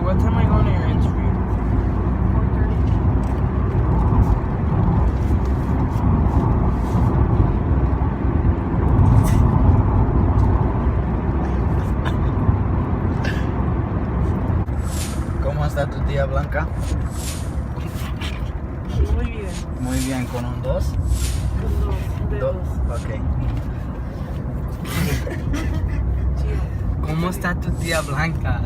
what time am I going to your interview? 4:30. ¿Cómo está tu tía Blanca? Muy bien. Muy bien, ¿con un 2? Dos. Ok. ¿Cómo está tu tía Blanca?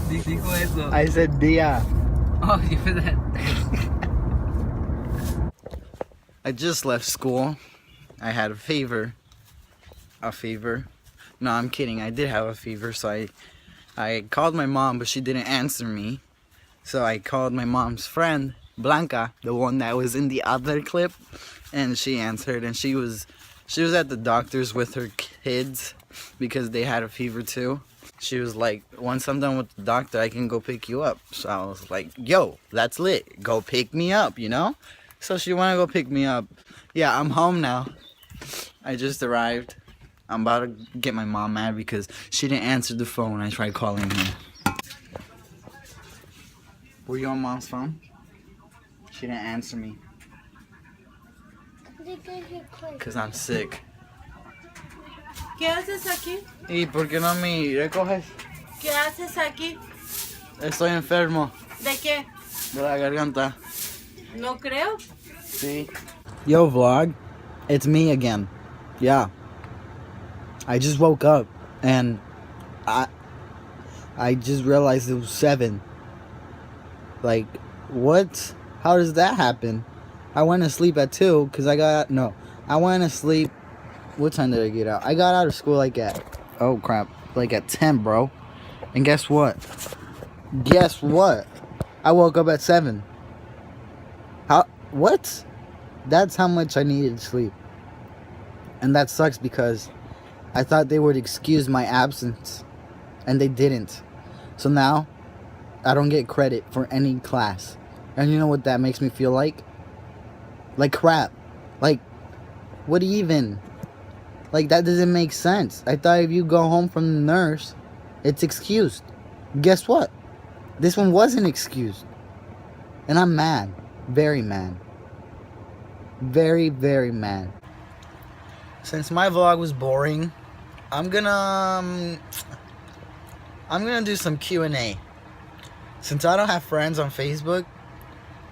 Dijo eso. I said día. Oh, you said that. I just left school. I had a fever. A fever? No, I'm kidding. I did have a fever, so I called my mom, but she didn't answer me. So I called my mom's friend, Blanca, the one that was in the other clip, and she answered, and she was at the doctor's with her kids because they had a fever too. She was like, once I'm done with the doctor, I can go pick you up. So I was like, yo, that's lit. Go pick me up, you know? So she wanted to go pick me up. Yeah, I'm home now. I just arrived. I'm about to get my mom mad because she didn't answer the phone when I tried calling her. Were you on mom's phone? She didn't answer me. Because I'm sick. ¿Qué haces aquí? ¿Y por qué no me recoges? ¿Qué haces aquí? Estoy enfermo ¿De qué? de la garganta. No creo. See? Yo, vlog. It's me again. Yeah. I just woke up and I just realized it was 7. Like, what? How does that happen? I went to sleep at 2 because I went to sleep. What time did I get out? I got out of school like at, oh crap, like at 10, bro. And guess what? Guess what? I woke up at 7. What? That's how much I needed to sleep. And that sucks because I thought they would excuse my absence. And they didn't. So now, I don't get credit for any class. And you know what that makes me feel like? Like crap. Like, what even? Like, that doesn't make sense. I thought if you go home from the nurse, it's excused. Guess what? This one wasn't excused. And I'm mad. Very mad. Very, very mad. Since my vlog was boring, I'm gonna do some Q&A. Since I don't have friends on Facebook,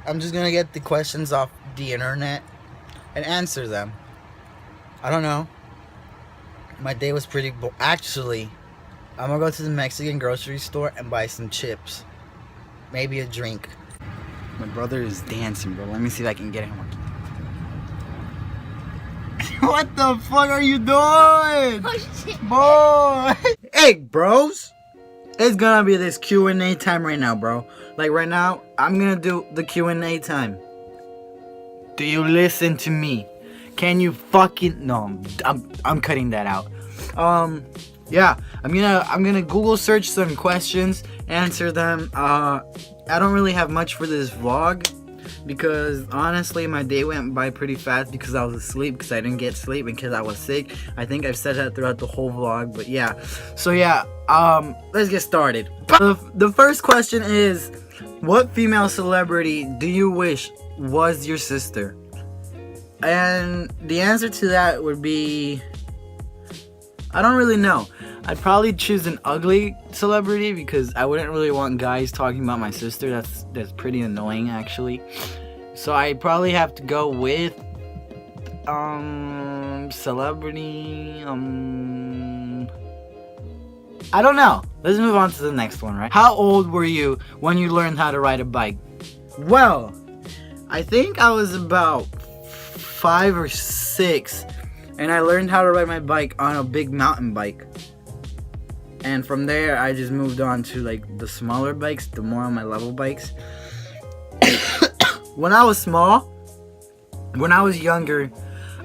I'm just gonna get the questions off the internet and answer them. I don't know. My day was pretty actually, I'm gonna go to the Mexican grocery store and buy some chips. Maybe a drink. My brother is dancing, bro. Let me see if I can get him. What the fuck are you doing? Oh shit. Boy! Hey, bros! It's gonna be this Q&A time right now, bro. Like right now, I'm gonna do the Q&A time. Do you listen to me? Can you fucking no? I'm cutting that out. Yeah, I'm gonna Google search some questions, answer them. I don't really have much for this vlog because honestly, my day went by pretty fast because I was asleep because I didn't get sleep and because I was sick. I think I've said that throughout the whole vlog, but yeah. So yeah, let's get started. The first question is, what female celebrity do you wish was your sister? And the answer to that would be, I don't really know. I'd probably choose an ugly celebrity because I wouldn't really want guys talking about my sister. That's pretty annoying actually. So I'd probably have to go with celebrity I don't know. Let's move on to the next one, right? How old were you when you learned how to ride a bike? Well, I think I was about 5 or 6, and I learned how to ride my bike on a big mountain bike. And from there, I just moved on to like the smaller bikes, the more on my level bikes. When I was small, when I was younger,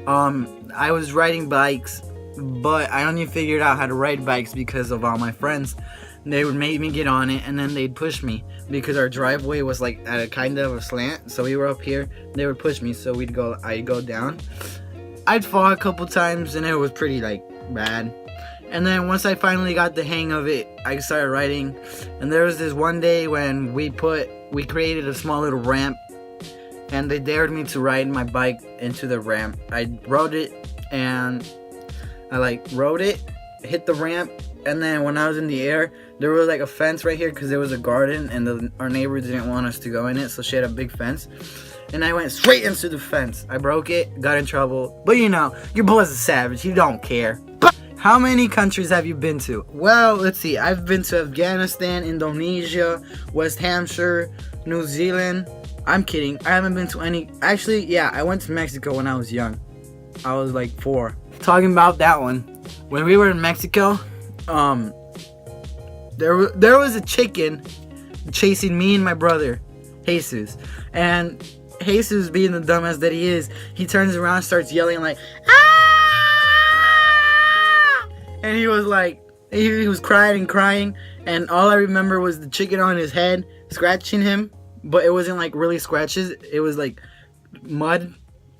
I was riding bikes, but I only figured out how to ride bikes because of all my friends. They would make me get on it, and then they'd push me because our driveway was like at a kind of a slant. So we were up here, they would push me, so I'd go down. I'd fall a couple times, and it was pretty like bad. And then once I finally got the hang of it, I started writing. And there was this one day when we created a small little ramp, and they dared me to ride my bike into the ramp. I rode it, and I rode it, hit the ramp, and then when I was in the air, there was like a fence right here because there was a garden, and our neighbor didn't want us to go in it, so she had a big fence. And I went straight into the fence. I broke it, got in trouble. But you know, your boy's a savage. You don't care. How many countries have you been to? Well, let's see. I've been to Afghanistan, Indonesia, West Hampshire, New Zealand. I'm kidding. I haven't been to any. Actually, yeah, I went to Mexico when I was young. I was like 4. Talking about that one. When we were in Mexico, there was a chicken chasing me and my brother, Jesus. And Jesus, being the dumbass that he is, he turns around and starts yelling like, ah! And he was like, he was crying and crying, and all I remember was the chicken on his head scratching him, but it wasn't like really scratches, it was like mud.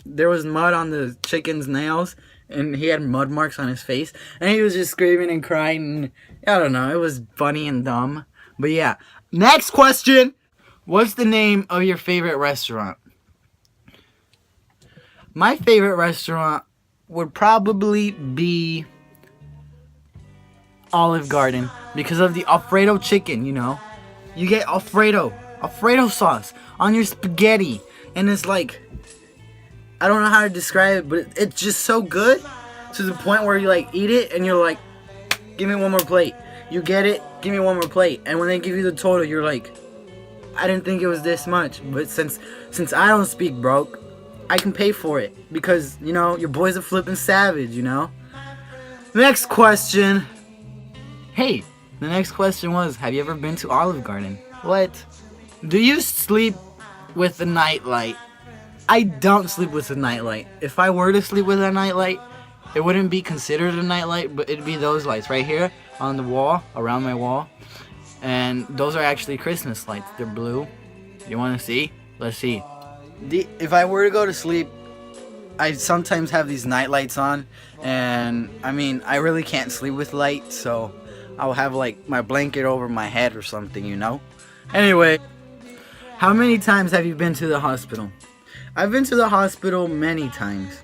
There was mud on the chicken's nails, and he had mud marks on his face, and he was just screaming and crying, and I don't know, it was funny and dumb. But yeah, next question. What's the name of your favorite restaurant? My favorite restaurant would probably be Olive Garden because of the Alfredo chicken, you know. You get Alfredo sauce on your spaghetti, and it's like, I don't know how to describe it, but it's just so good to the point where you like eat it and you're like, give me one more plate. You get it, give me one more plate. And when they give you the total, you're like, I didn't think it was this much. But since I don't speak broke, I can pay for it because, you know, your boy's a flippin' savage, you know. Next question. Hey, the next question was, have you ever been to Olive Garden? What? Do you sleep with the nightlight? I don't sleep with a nightlight. If I were to sleep with a nightlight, it wouldn't be considered a nightlight, but it'd be those lights right here on the wall, around my wall. And those are actually Christmas lights. They're blue. You want to see? Let's see. If I were to go to sleep, I sometimes have these night lights on, and I mean, I really can't sleep with light, so I'll have like my blanket over my head or something, you know. Anyway, how many times have you been to the hospital? I've been to the hospital many times.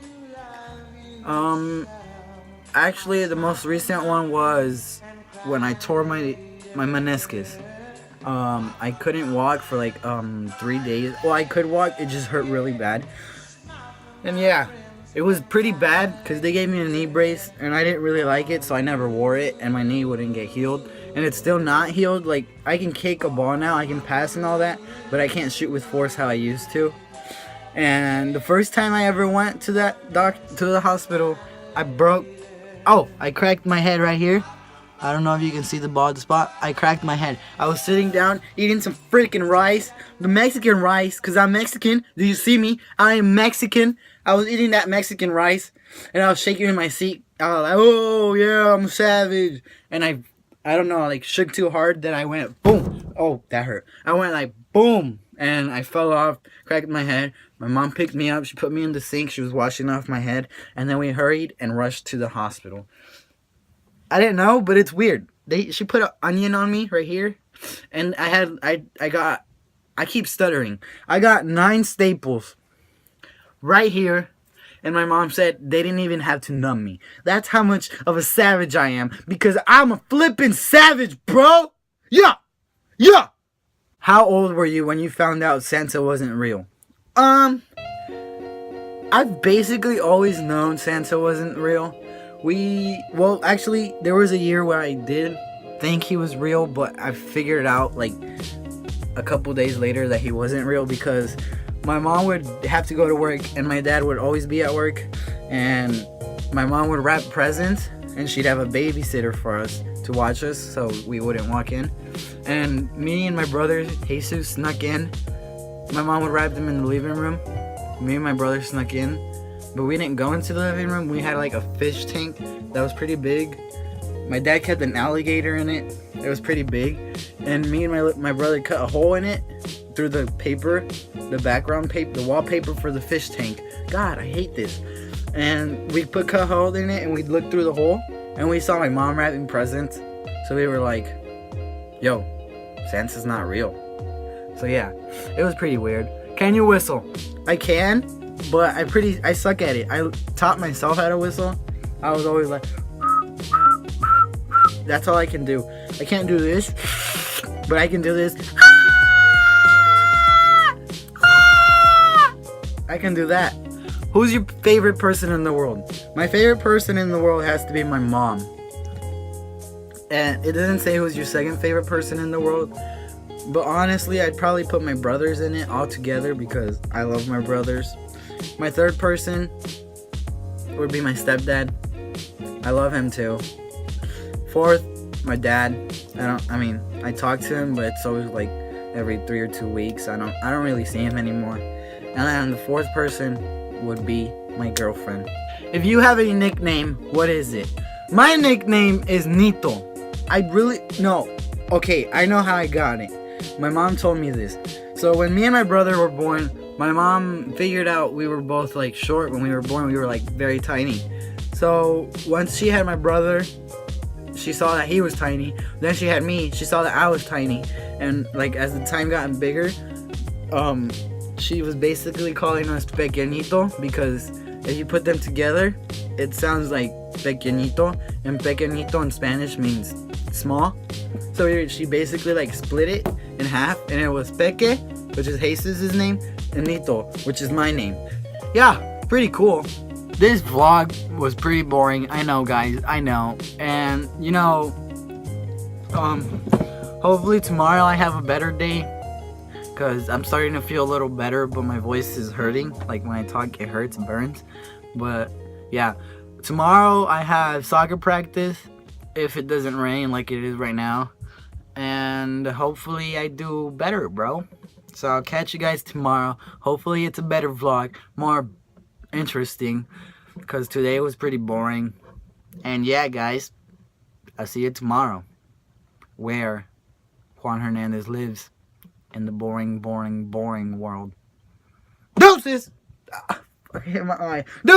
Actually, the most recent one was when I tore my meniscus. I couldn't walk for like 3 days. Well, I could walk, it just hurt really bad. And yeah, it was pretty bad because they gave me a knee brace and I didn't really like it, so I never wore it, and my knee wouldn't get healed. And it's still not healed. Like, I can kick a ball now, I can pass and all that, but I can't shoot with force how I used to. And the first time I ever went to the hospital, I cracked my head right here. I don't know if you can see the bald spot. I cracked my head. I was sitting down eating some freaking rice. The Mexican rice, because I'm Mexican. Do you see me? I am Mexican. I was eating that Mexican rice, and I was shaking in my seat. I was like, oh yeah, I'm savage. And I don't know, like shook too hard that I went boom. Oh, that hurt. I went like boom, and I fell off, cracked my head. My mom picked me up. She put me in the sink. She was washing off my head, and then we hurried and rushed to the hospital. I didn't know, but it's weird. She put an onion on me right here, and I keep stuttering. I got 9 staples right here, and my mom said they didn't even have to numb me. That's how much of a savage I am, because I'm a flippin' savage, bro. Yeah. How old were you when you found out Santa wasn't real? I've basically always known Santa wasn't real. Well, actually, there was a year where I did think he was real, but I figured out like a couple days later that he wasn't real because my mom would have to go to work and my dad would always be at work, and my mom would wrap presents and she'd have a babysitter for us to watch us so we wouldn't walk in. And me and my brother Jesus snuck in. My mom would wrap them in the living room. Me and my brother snuck in. But we didn't go into the living room. We had like a fish tank that was pretty big. My dad kept an alligator in it. It was pretty big. And me and my brother cut a hole in it through the paper, the background paper, the wallpaper for the fish tank. God, I hate this. And we cut a hole in it and we'd look through the hole and we saw my mom wrapping presents. So we were like, yo, Santa's not real. So yeah, it was pretty weird. Can you whistle? I can, but I suck at it. I taught myself how to whistle. I was always like, that's all I can do. I can't do this, but I can do this. I can do that. Who's your favorite person in the world? My favorite person in the world has to be my mom. And it doesn't say who's your second favorite person in the world. But honestly, I'd probably put my brothers in it all together because I love my brothers. My third person would be my stepdad. I love him too. Fourth, my dad. I talk to him, but it's always like every 3 or 2 weeks. I don't really see him anymore. And then the fourth person would be my girlfriend. If you have a nickname, what is it? My nickname is Nito. Okay, I know how I got it. My mom told me this. So when me and my brother were born, my mom figured out we were both like short when we were born. We were like very tiny. So once she had my brother, she saw that he was tiny. Then she had me. She saw that I was tiny. And like as the time got bigger, she was basically calling us pequeñito because if you put them together, it sounds like pequeñito, and pequeñito in Spanish means small. So she basically like split it in half, and it was Peque, which is Jesus' name, and Nito, which is my name. Yeah, pretty cool. This vlog was pretty boring. I know, guys. I know. And you know, hopefully tomorrow I have a better day. Because I'm starting to feel a little better, but my voice is hurting. Like when I talk, it hurts, burns. But yeah, tomorrow I have soccer practice if it doesn't rain like it is right now. And hopefully I do better, bro. So I'll catch you guys tomorrow. Hopefully it's a better vlog, more interesting. Because today was pretty boring. And yeah, guys, I'll see you tomorrow. Where Juan Hernandez lives. In the boring world. Deuces! I hit my eye. Deuces!